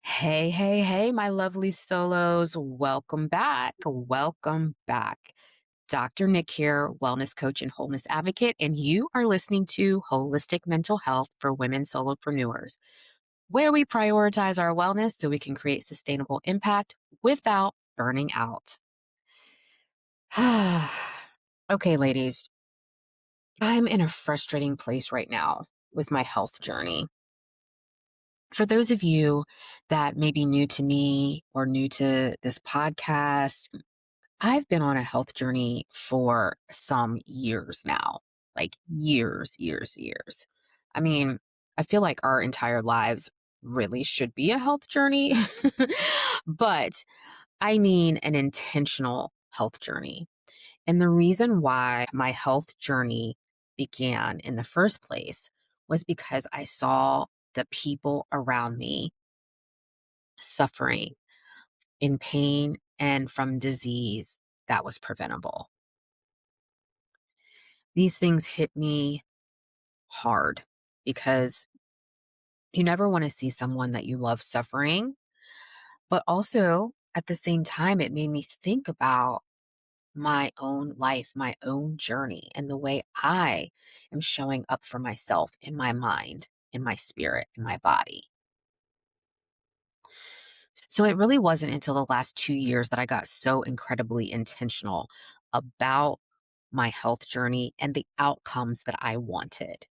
Hey, hey, hey, my lovely solos. Welcome back. Welcome back. Dr. Nick here, wellness coach and wholeness advocate, and you are listening to Holistic Mental Health for Women Solopreneurs, where we prioritize our wellness so we can create sustainable impact without burning out. Okay, ladies, I'm in a frustrating place right now with my health journey. For those of you that may be new to me or new to this podcast, I've been on a health journey for some years now, like years, years, years. I mean, I feel like our entire lives really should be a health journey, but I mean an intentional health journey. And the reason why my health journey began in the first place was because I saw the people around me suffering in pain and from disease that was preventable. These things hit me hard because you never want to see someone that you love suffering, but also at the same time, it made me think about my own life, my own journey, and the way I am showing up for myself in my mind, in my spirit, in my body. So it really wasn't until the last 2 years that I got so incredibly intentional about my health journey and the outcomes that I wanted.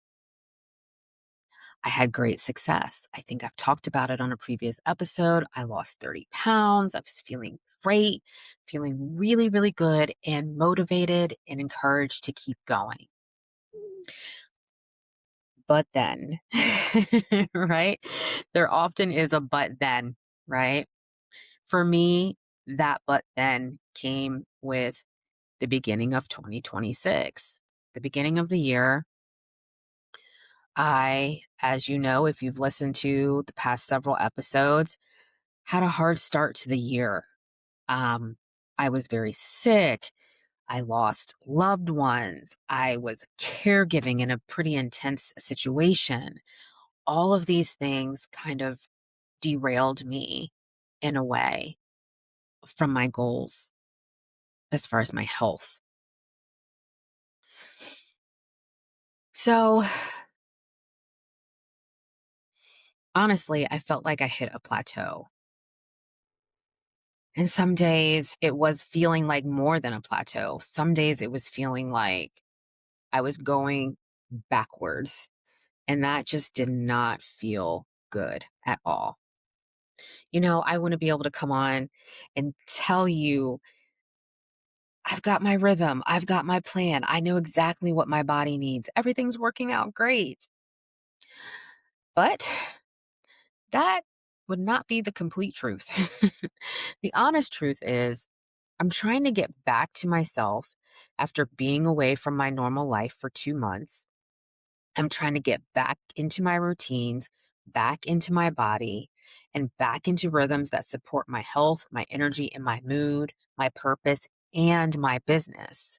I had great success. I think I've talked about it on a previous episode. I lost 30 pounds. I was feeling great, feeling really, really good and motivated and encouraged to keep going. But then, right? There often is a but then, right? For me, that but then came with the beginning of 2026, the beginning of the year. As you know, if you've listened to the past several episodes, had a hard start to the year. Um, I was very sick. I lost loved ones. I was caregiving in a pretty intense situation. All of these things kind of derailed me in a way from my goals as far as my health. So honestly, I felt like I hit a plateau. And some days it was feeling like more than a plateau. Some days it was feeling like I was going backwards. And that just did not feel good at all. I want to be able to come on and tell you, I've got my rhythm, I've got my plan, I know exactly what my body needs. Everything's working out great. But that would not be the complete truth. The honest truth is, I'm trying to get back to myself after being away from my normal life for 2 months. I'm trying to get back into my routines, back into my body, and back into rhythms that support my health, my energy, and my mood, my purpose, and my business.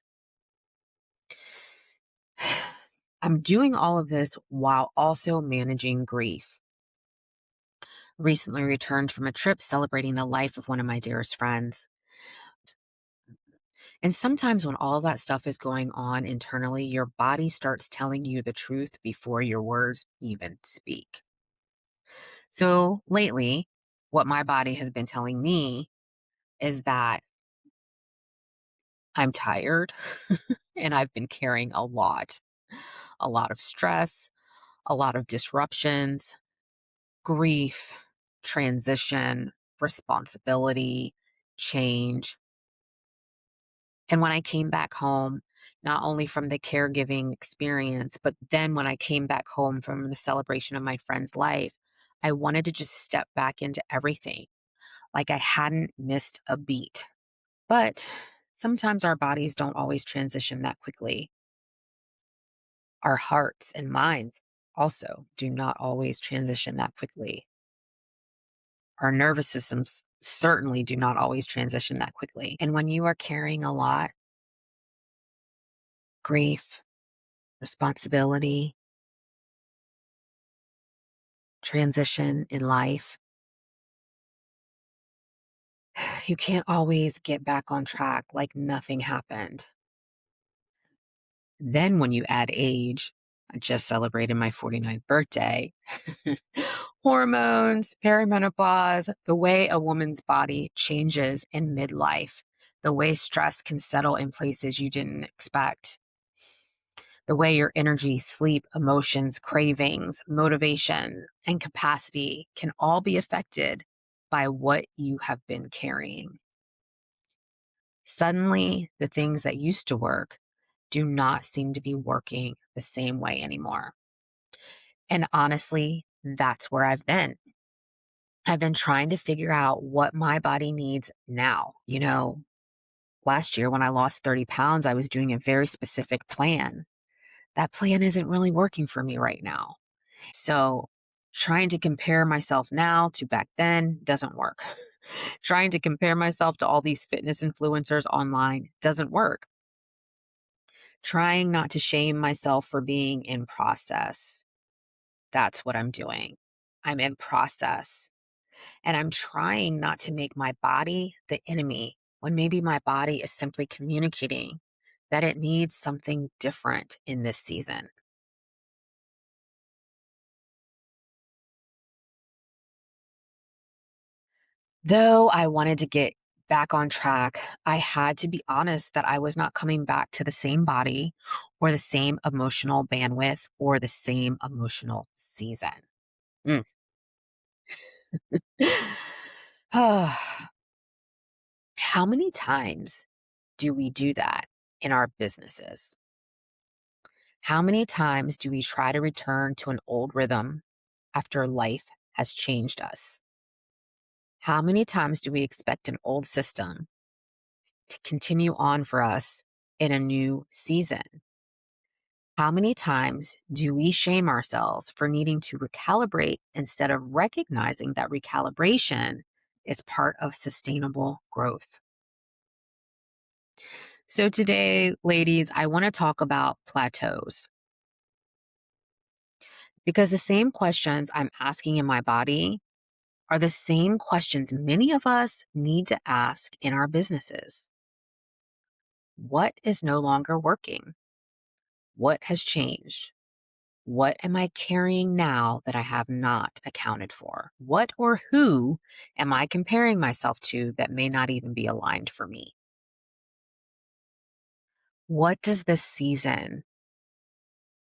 I'm doing all of this while also managing grief. Recently returned from a trip celebrating the life of one of my dearest friends. And sometimes when all of that stuff is going on internally, your body starts telling you the truth before your words even speak. So lately, what my body has been telling me is that I'm tired and I've been carrying a lot of stress, a lot of disruptions, grief, transition, responsibility, change. And when I came back home, not only from the caregiving experience, but then when I came back home from the celebration of my friend's life, I wanted to just step back into everything like I hadn't missed a beat. But sometimes our bodies don't always transition that quickly. Our hearts and minds also do not always transition that quickly. Our nervous systems certainly do not always transition that quickly. And when you are carrying a lot, grief, responsibility, transition in life, you can't always get back on track like nothing happened. Then, when you add age, I just celebrated my 49th birthday. Hormones, perimenopause, the way a woman's body changes in midlife, the way stress can settle in places you didn't expect, the way your energy, sleep, emotions, cravings, motivation, and capacity can all be affected by what you have been carrying. Suddenly, the things that used to work do not seem to be working the same way anymore. And honestly, that's where I've been. I've been trying to figure out what my body needs now. Last year when I lost 30 pounds, I was doing a very specific plan. That plan isn't really working for me right now. So, trying to compare myself now to back then doesn't work. Trying to compare myself to all these fitness influencers online doesn't work. Trying not to shame myself for being in process. That's what I'm doing. I'm in process. And I'm trying not to make my body the enemy when maybe my body is simply communicating that it needs something different in this season. Though I wanted to get back on track, I had to be honest that I was not coming back to the same body or the same emotional bandwidth or the same emotional season. Mm. How many times do we do that in our businesses? How many times do we try to return to an old rhythm after life has changed us? How many times do we expect an old system to continue on for us in a new season? How many times do we shame ourselves for needing to recalibrate instead of recognizing that recalibration is part of sustainable growth? So, today, ladies, I want to talk about plateaus because the same questions I'm asking in my body are the same questions many of us need to ask in our businesses. What is no longer working? What has changed? What am I carrying now that I have not accounted for? What or who am I comparing myself to that may not even be aligned for me? What does this season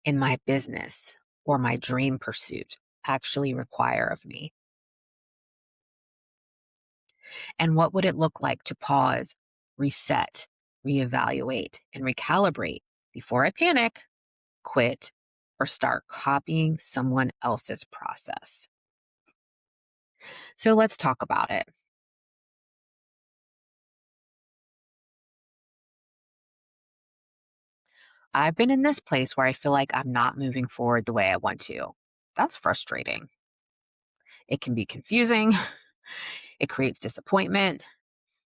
in my business or my dream pursuit actually require of me? And what would it look like to pause, reset, reevaluate, and recalibrate before I panic, quit, or start copying someone else's process? So let's talk about it. I've been in this place where I feel like I'm not moving forward the way I want to. That's frustrating. It can be confusing. It creates disappointment.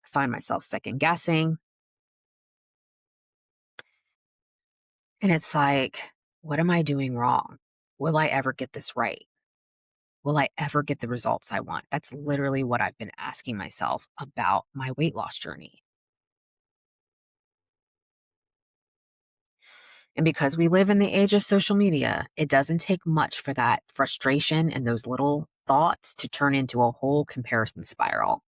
I find myself second guessing. And it's like, what am I doing wrong? Will I ever get this right? Will I ever get the results I want? That's literally what I've been asking myself about my weight loss journey. And because we live in the age of social media, it doesn't take much for that frustration and those little thoughts to turn into a whole comparison spiral.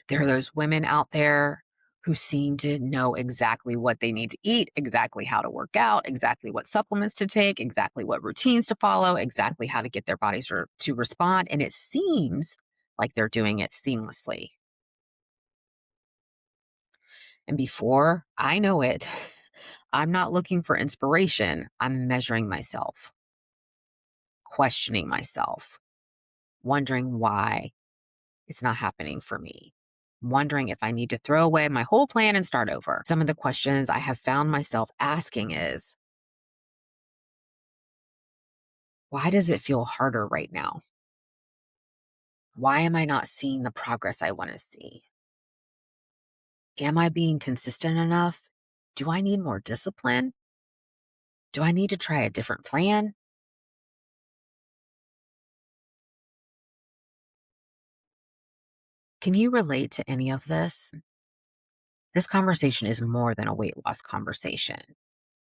There are those women out there who seem to know exactly what they need to eat, exactly how to work out, exactly what supplements to take, exactly what routines to follow, exactly how to get their bodies to respond. And it seems like they're doing it seamlessly. And before I know it, I'm not looking for inspiration. I'm measuring myself, questioning myself, wondering why it's not happening for me, wondering if I need to throw away my whole plan and start over. Some of the questions I have found myself asking is, why does it feel harder right now? Why am I not seeing the progress I want to see? Am I being consistent enough? Do I need more discipline? Do I need to try a different plan? Can you relate to any of this? This conversation is more than a weight loss conversation.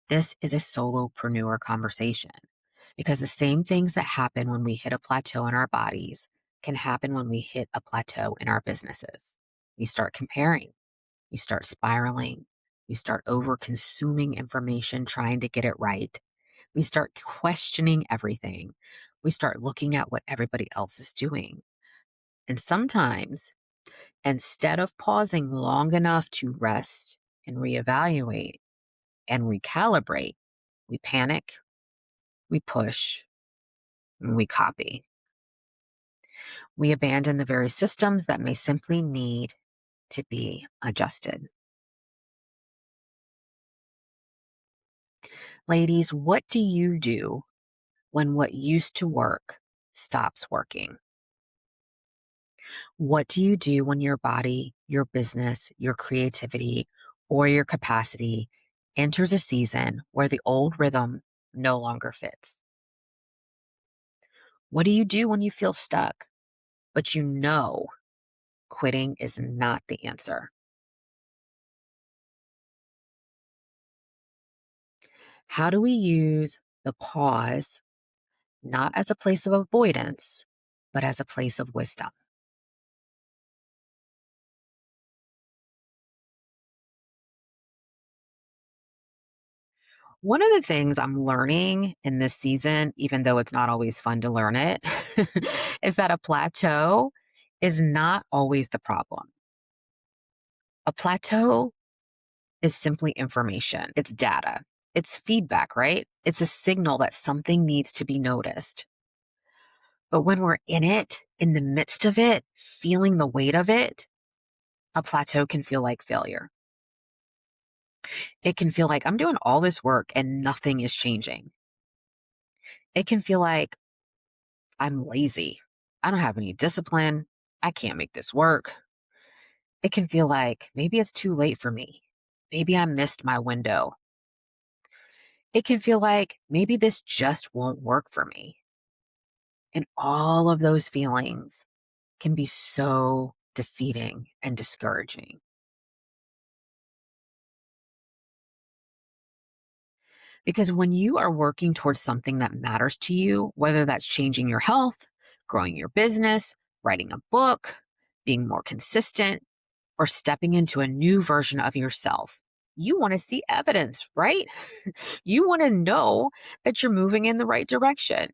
This is a solopreneur conversation because the same things that happen when we hit a plateau in our bodies can happen when we hit a plateau in our businesses. We start comparing, we start spiraling, we start over consuming information trying to get it right. We start questioning everything. We start looking at what everybody else is doing. And sometimes, instead of pausing long enough to rest and reevaluate and recalibrate, we panic, we push, and we copy. We abandon the very systems that may simply need to be adjusted. Ladies, what do you do when what used to work stops working? What do you do when your body, your business, your creativity, or your capacity enters a season where the old rhythm no longer fits? What do you do when you feel stuck, but you know quitting is not the answer? How do we use the pause not as a place of avoidance, but as a place of wisdom? One of the things I'm learning in this season, even though it's not always fun to learn it, is that a plateau is not always the problem. A plateau is simply information, it's data, it's feedback, right? It's a signal that something needs to be noticed. But when we're in it, in the midst of it, feeling the weight of it, a plateau can feel like failure. It can feel like I'm doing all this work and nothing is changing. It can feel like I'm lazy. I don't have any discipline. I can't make this work. It can feel like maybe it's too late for me. Maybe I missed my window. It can feel like maybe this just won't work for me. And all of those feelings can be so defeating and discouraging. Because when you are working towards something that matters to you, whether that's changing your health, growing your business, writing a book, being more consistent, or stepping into a new version of yourself, you want to see evidence, right? You want to know that you're moving in the right direction.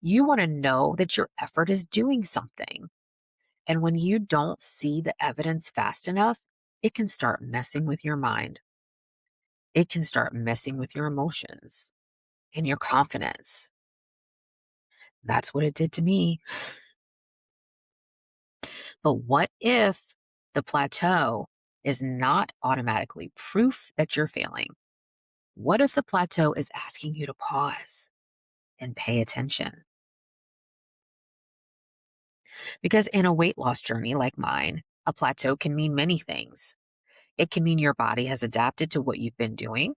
You want to know that your effort is doing something. And when you don't see the evidence fast enough, it can start messing with your mind. It can start messing with your emotions and your confidence. That's what it did to me. But what if the plateau is not automatically proof that you're failing? What if the plateau is asking you to pause and pay attention? Because in a weight loss journey like mine, a plateau can mean many things. It can mean your body has adapted to what you've been doing.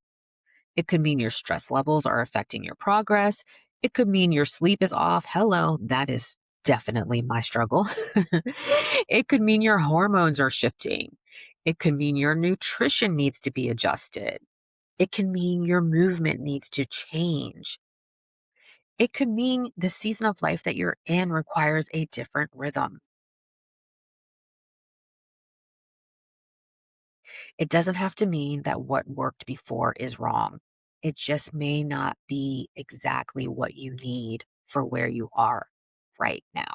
It could mean your stress levels are affecting your progress. It could mean your sleep is off. Hello, that is definitely my struggle. It could mean your hormones are shifting. It could mean your nutrition needs to be adjusted. It can mean your movement needs to change. It could mean the season of life that you're in requires a different rhythm. It doesn't have to mean that what worked before is wrong. It just may not be exactly what you need for where you are right now.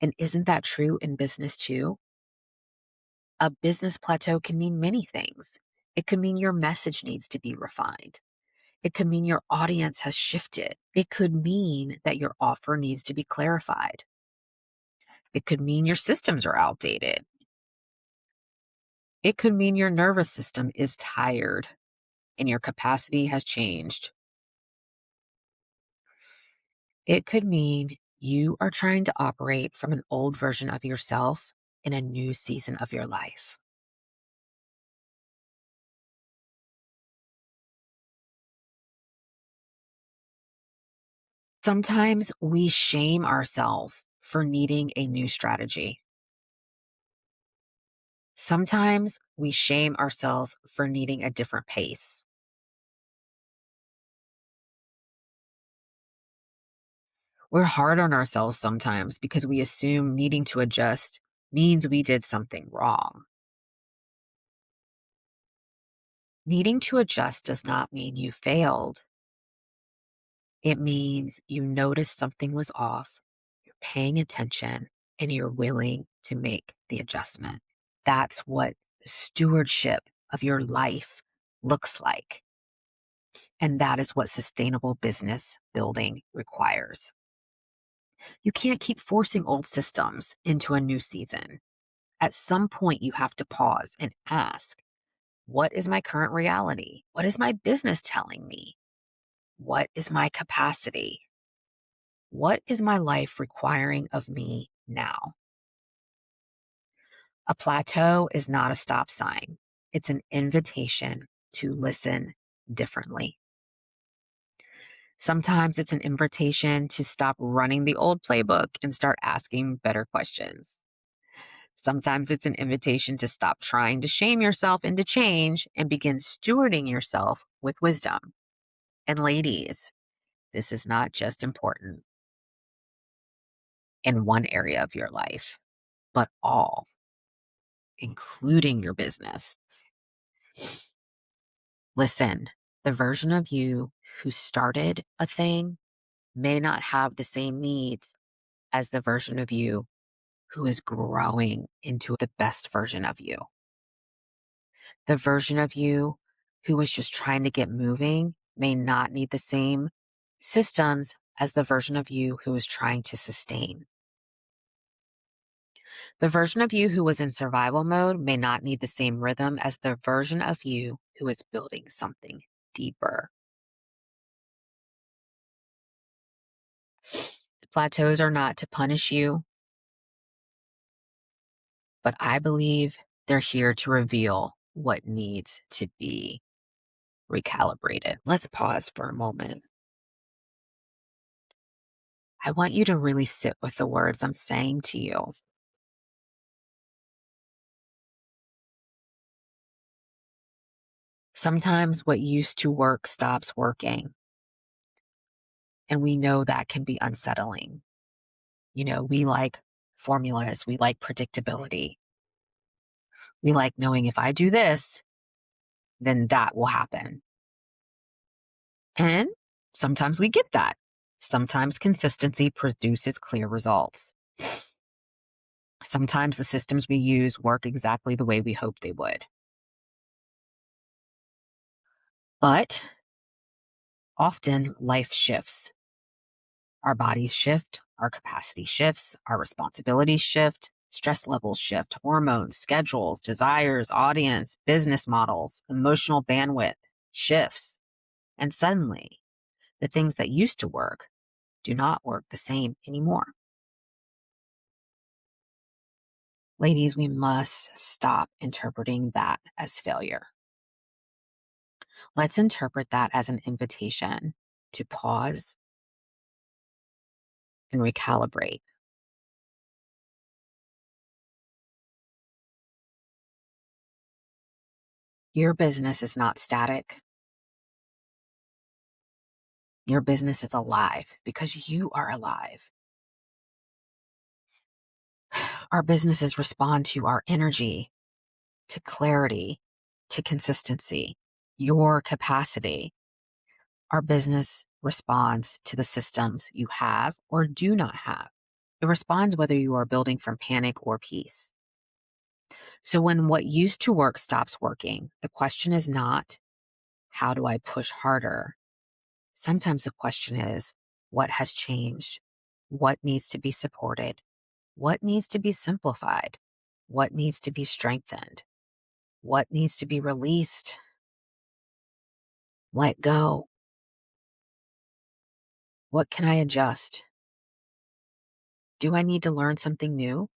And isn't that true in business too? A business plateau can mean many things. It could mean your message needs to be refined. It could mean your audience has shifted. It could mean that your offer needs to be clarified. It could mean your systems are outdated. It could mean your nervous system is tired and your capacity has changed. It could mean you are trying to operate from an old version of yourself in a new season of your life. Sometimes we shame ourselves for needing a new strategy. Sometimes we shame ourselves for needing a different pace. We're hard on ourselves sometimes because we assume needing to adjust means we did something wrong. Needing to adjust does not mean you failed. It means you noticed something was off, you're paying attention, and you're willing to make the adjustment. That's what stewardship of your life looks like. And that is what sustainable business building requires. You can't keep forcing old systems into a new season. At some point, you have to pause and ask, what is my current reality? What is my business telling me? What is my capacity? What is my life requiring of me now? A plateau is not a stop sign, it's an invitation to listen differently. Sometimes it's an invitation to stop running the old playbook and start asking better questions. Sometimes it's an invitation to stop trying to shame yourself into change and begin stewarding yourself with wisdom. And ladies, this is not just important in one area of your life, but all, including your business. Listen, the version of you who started a thing may not have the same needs as the version of you who is growing into the best version of you. The version of you who was just trying to get moving may not need the same systems as the version of you who is trying to sustain. The version of you who was in survival mode may not need the same rhythm as the version of you who is building something deeper. Plateaus are not to punish you, but I believe they're here to reveal what needs to be recalibrated. Let's pause for a moment. I want you to really sit with the words I'm saying to you. Sometimes what used to work stops working, and we know that can be unsettling. We like formulas, we like predictability. We like knowing if I do this, then that will happen. And sometimes we get that. Sometimes consistency produces clear results. Sometimes the systems we use work exactly the way we hoped they would. But often life shifts. Our bodies shift, our capacity shifts, our responsibilities shift, stress levels shift, hormones, schedules, desires, audience, business models, emotional bandwidth shifts. And suddenly, the things that used to work do not work the same anymore. Ladies, we must stop interpreting that as failure. Let's interpret that as an invitation to pause and recalibrate. Your business is not static. Your business is alive because you are alive. Our businesses respond to our energy, to clarity, to consistency, your capacity. Our business responds to the systems you have or do not have. It responds whether you are building from panic or peace. So when what used to work stops working, the question is not, how do I push harder? Sometimes the question is, what has changed? What needs to be supported? What needs to be simplified? What needs to be strengthened? What needs to be released? Let go. What can I adjust? Do I need to learn something new?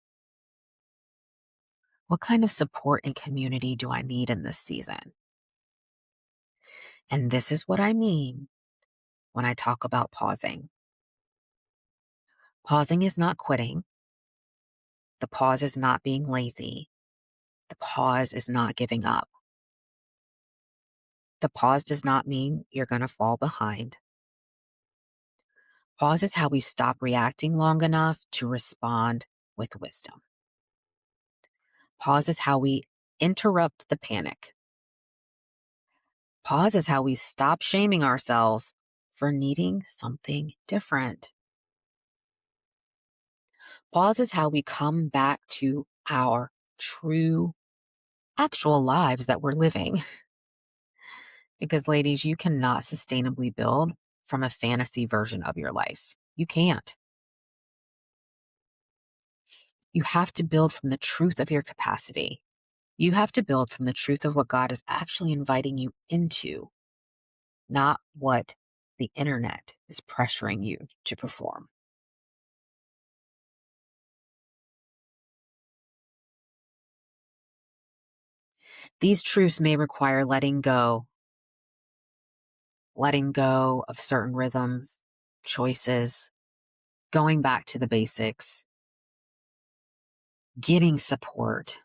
What kind of support and community do I need in this season? And this is what I mean when I talk about pausing. Pausing is not quitting. The pause is not being lazy. The pause is not giving up. The pause does not mean you're going to fall behind. Pause is how we stop reacting long enough to respond with wisdom. Pause is how we interrupt the panic. Pause is how we stop shaming ourselves for needing something different. Pause is how we come back to our true, actual lives that we're living. Because, ladies, you cannot sustainably build from a fantasy version of your life. You can't. You have to build from the truth of your capacity. You have to build from the truth of what God is actually inviting you into, not what the internet is pressuring you to perform. These truths may require letting go of certain rhythms, choices, going back to the basics, getting support,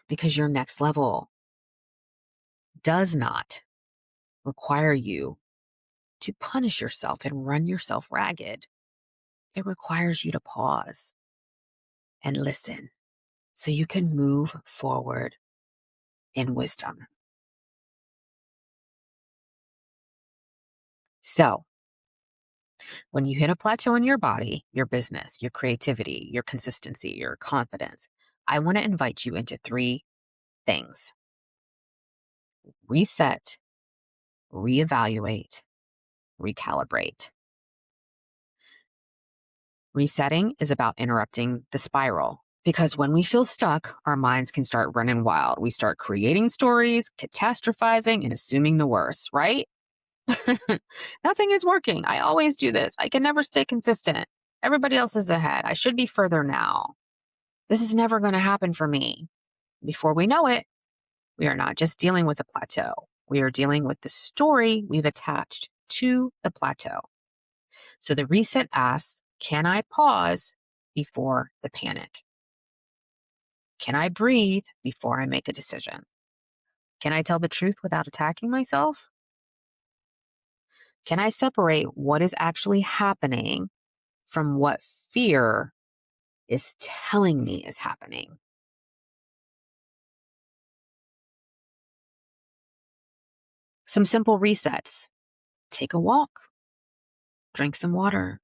because your next level does not require you to punish yourself and run yourself ragged. It requires you to pause and listen so you can move forward in wisdom. So, when you hit a plateau in your body, your business, your creativity, your consistency, your confidence, I want to invite you into three things: reset, reevaluate, recalibrate. Resetting is about interrupting the spiral, because when we feel stuck, our minds can start running wild. We start creating stories, catastrophizing, and assuming the worst, right? Nothing is working. I always do this. I can never stay consistent. Everybody else is ahead. I should be further now. This is never going to happen for me. Before we know it, we are not just dealing with a plateau. We are dealing with the story we've attached to the plateau. So the reset asks, can I pause before the panic? Can I breathe before I make a decision? Can I tell the truth without attacking myself? Can I separate what is actually happening from what fear is telling me is happening? Some simple resets. Take a walk, drink some water,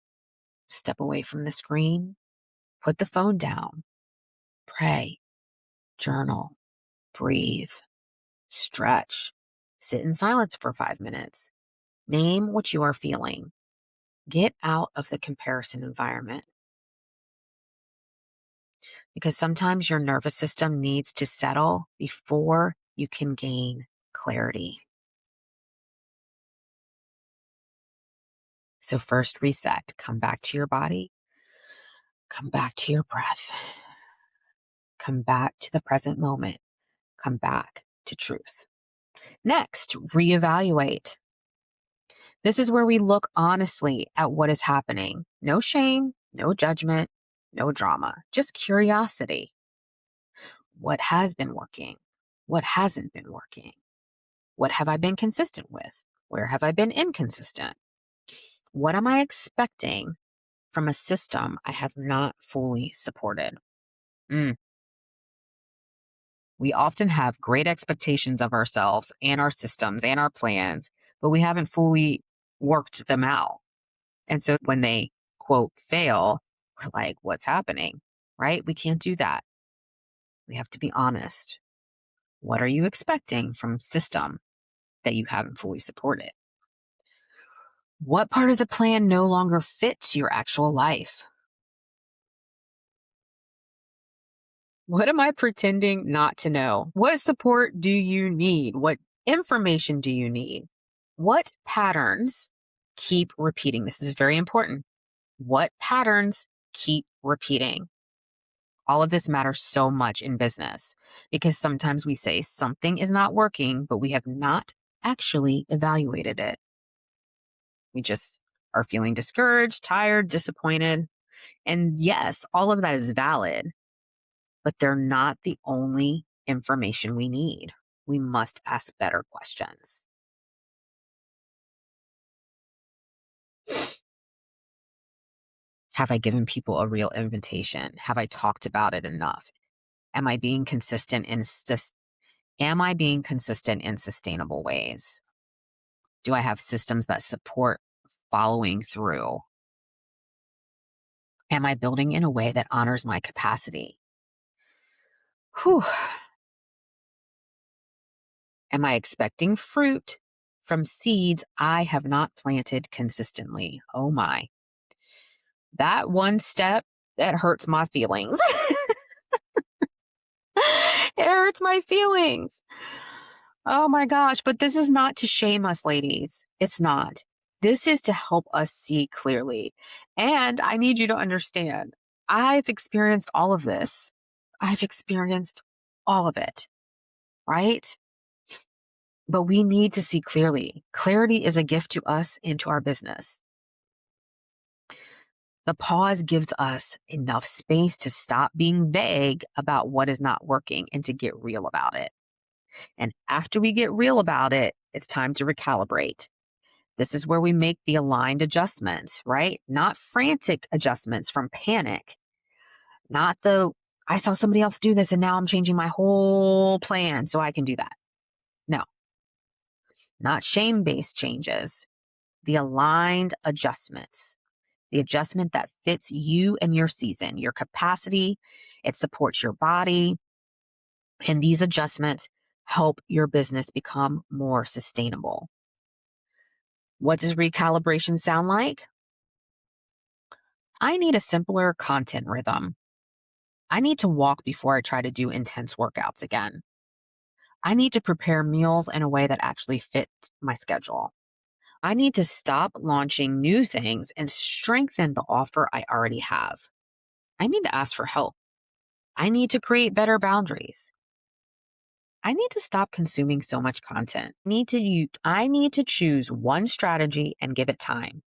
step away from the screen, put the phone down, pray, journal, breathe, stretch, sit in silence for 5 minutes. Name what you are feeling. Get out of the comparison environment, because sometimes your nervous system needs to settle before you can gain clarity. So, first, reset. Come back to your body. Come back to your breath. Come back to the present moment. Come back to truth. Next, reevaluate. This is where we look honestly at what is happening. No shame, no judgment, no drama, just curiosity. What has been working? What hasn't been working? What have I been consistent with? Where have I been inconsistent? What am I expecting from a system I have not fully supported? Mm. We often have great expectations of ourselves and our systems and our plans, but we haven't fully worked them out. And so when they, quote, fail, we're like, what's happening? Right? We can't do that. We have to be honest. What are you expecting from system that you haven't fully supported? What part of the plan no longer fits your actual life? What am I pretending not to know? What support do you need? What information do you need? What patterns keep repeating? This is very important. What patterns keep repeating? All of this matters so much in business, because sometimes we say something is not working, but we have not actually evaluated it. We just are feeling discouraged, tired, disappointed. And yes, all of that is valid, but they're not the only information we need. We must ask better questions. Have I given people a real invitation? Have I talked about it enough? Am I being consistent in sustainable ways? Do I have systems that support following through? Am I building in a way that honors my capacity? Whew. Am I expecting fruit from seeds I have not planted consistently? Oh my. That one step that hurts my feelings. It hurts my feelings. Oh my gosh. But this is not to shame us, ladies. It's not. This is to help us see clearly. And I need you to understand, I've experienced all of this. I've experienced all of it, right? But we need to see clearly. Clarity is a gift to us and to our business. The pause gives us enough space to stop being vague about what is not working and to get real about it. And after we get real about it, it's time to recalibrate. This is where we make the aligned adjustments, right? Not frantic adjustments from panic, not I saw somebody else do this and now I'm changing my whole plan so I can do that. No, not shame based changes, the aligned adjustments. The adjustment that fits you and your season, your capacity, it supports your body. And these adjustments help your business become more sustainable. What does recalibration sound like? I need a simpler content rhythm. I need to walk before I try to do intense workouts again. I need to prepare meals in a way that actually fit my schedule. I need to stop launching new things and strengthen the offer I already have. I need to ask for help. I need to create better boundaries. I need to stop consuming so much content. I need to choose one strategy and give it time.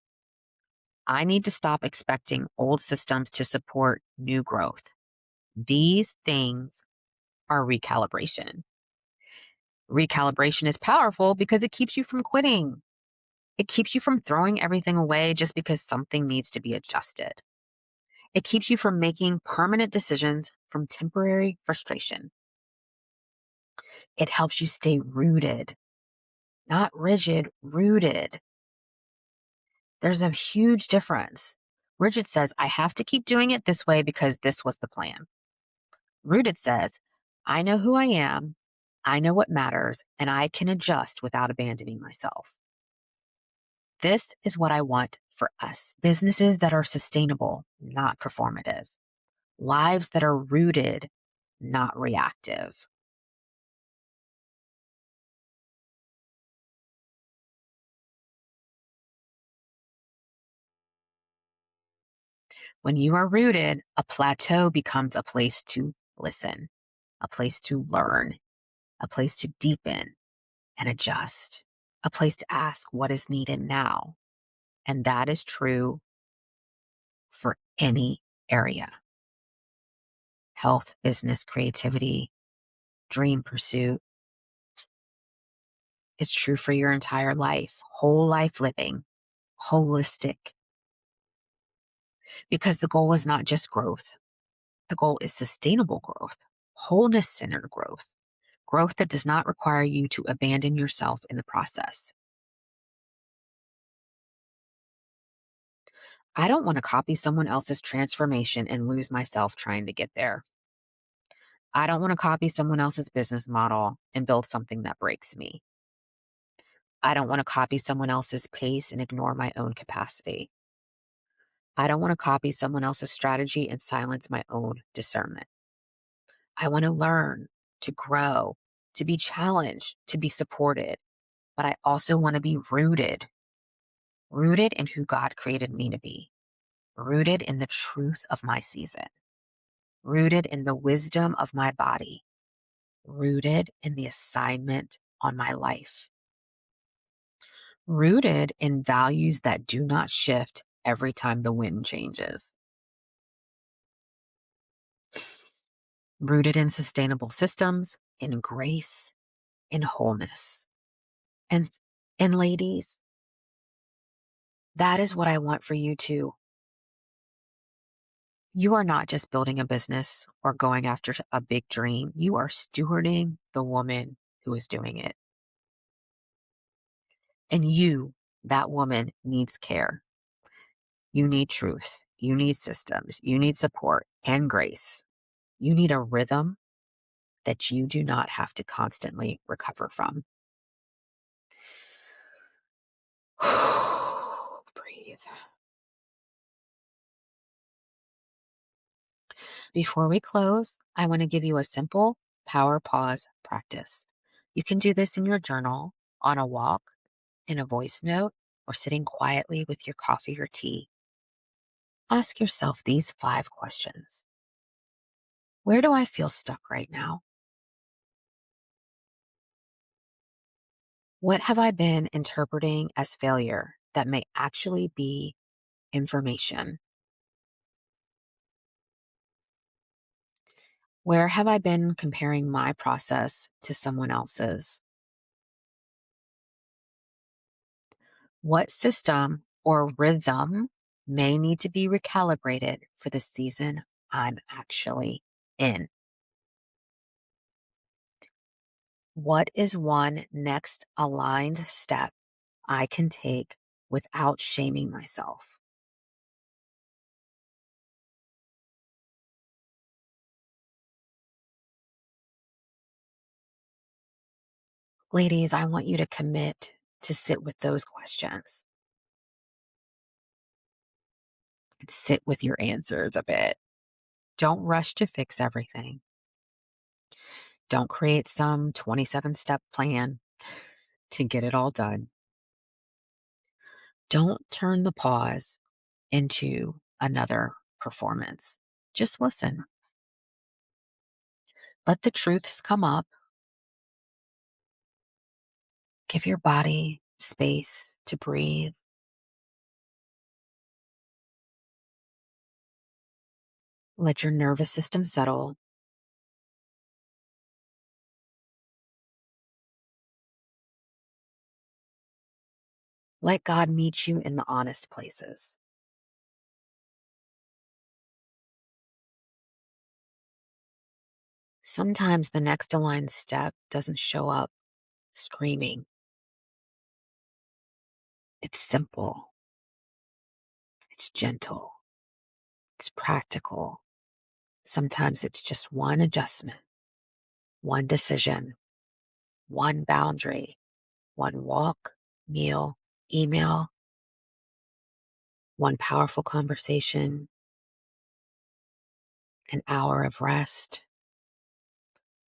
I need to stop expecting old systems to support new growth. These things are recalibration. Recalibration is powerful because it keeps you from quitting. It keeps you from throwing everything away just because something needs to be adjusted. It keeps you from making permanent decisions from temporary frustration. It helps you stay rooted, not rigid, rooted. There's a huge difference. Rigid says, I have to keep doing it this way because this was the plan. Rooted says, I know who I am, I know what matters, and I can adjust without abandoning myself. This is what I want for us. Businesses that are sustainable, not performative. Lives that are rooted, not reactive. When you are rooted, a plateau becomes a place to listen, a place to learn, a place to deepen and adjust, a place to ask what is needed now. And that is true for any area: health, business, creativity, dream pursuit. It's true for your entire life, whole life living, holistic, because the goal is not just growth. The goal is sustainable growth, wholeness centered growth, growth that does not require you to abandon yourself in the process. I don't want to copy someone else's transformation and lose myself trying to get there. I don't want to copy someone else's business model and build something that breaks me. I don't want to copy someone else's pace and ignore my own capacity. I don't want to copy someone else's strategy and silence my own discernment. I want to learn, to grow, to be challenged, to be supported, but I also want to be rooted in who God created me to be, rooted in the truth of my season, rooted in the wisdom of my body, rooted in the assignment on my life, rooted in values that do not shift every time the wind changes. rooted in sustainable systems, in grace, in wholeness. And and ladies, that is what I want for you too. You are not just building a business or going after a big dream. You are stewarding the woman who is doing it. And you, that woman, needs care. You need truth. You need systems. You need support and grace. You need a rhythm that you do not have to constantly recover from. Breathe. Before we close, I want to give you a simple power pause practice. You can do this in your journal, on a walk, in a voice note, or sitting quietly with your coffee or tea. Ask yourself these 5 questions. Where do I feel stuck right now? What have I been interpreting as failure that may actually be information? Where have I been comparing my process to someone else's? What system or rhythm may need to be recalibrated for the season I'm actually in? What is one next aligned step I can take without shaming myself? Ladies, I want you to commit to sit with those questions and sit with your answers a bit. Don't rush to fix everything. Don't create some 27-step plan to get it all done. Don't turn the pause into another performance. Just listen. Let the truths come up. Give your body space to breathe. Let your nervous system settle. Let God meet you in the honest places. Sometimes the next aligned step doesn't show up screaming. It's simple, it's gentle, it's practical. Sometimes it's just one adjustment, one decision, one boundary, one walk, meal, email, one powerful conversation, an hour of rest,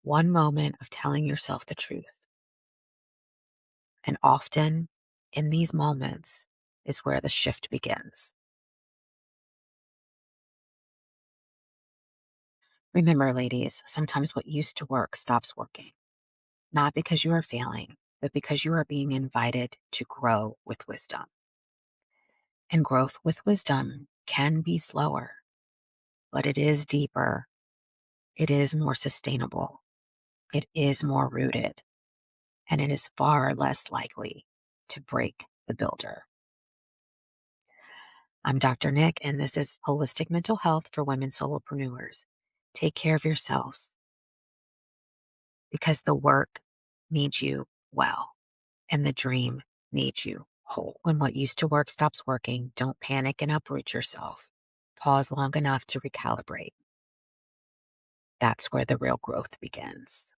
one moment of telling yourself the truth. And often in these moments is where the shift begins. Remember, ladies, sometimes what used to work stops working, not because you are failing, but because you are being invited to grow with wisdom. And growth with wisdom can be slower, but it is deeper, it is more sustainable, it is more rooted, and it is far less likely to break the builder. I'm Dr. Nick, and this is Holistic Mental Health for Women Solopreneurs. Take care of yourselves because the work needs you well, and the dream needs you whole. When what used to work stops working, don't panic and uproot yourself. Pause long enough to recalibrate. That's where the real growth begins.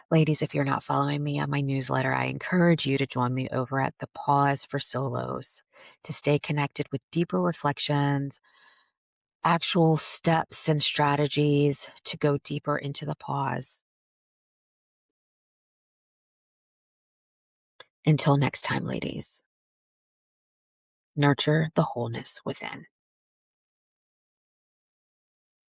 Ladies, if you're not following me on my newsletter, I encourage you to join me over at the Pause for Solos to stay connected with deeper reflections, actual steps and strategies to go deeper into the pause. Until next time, ladies, nurture the wholeness within.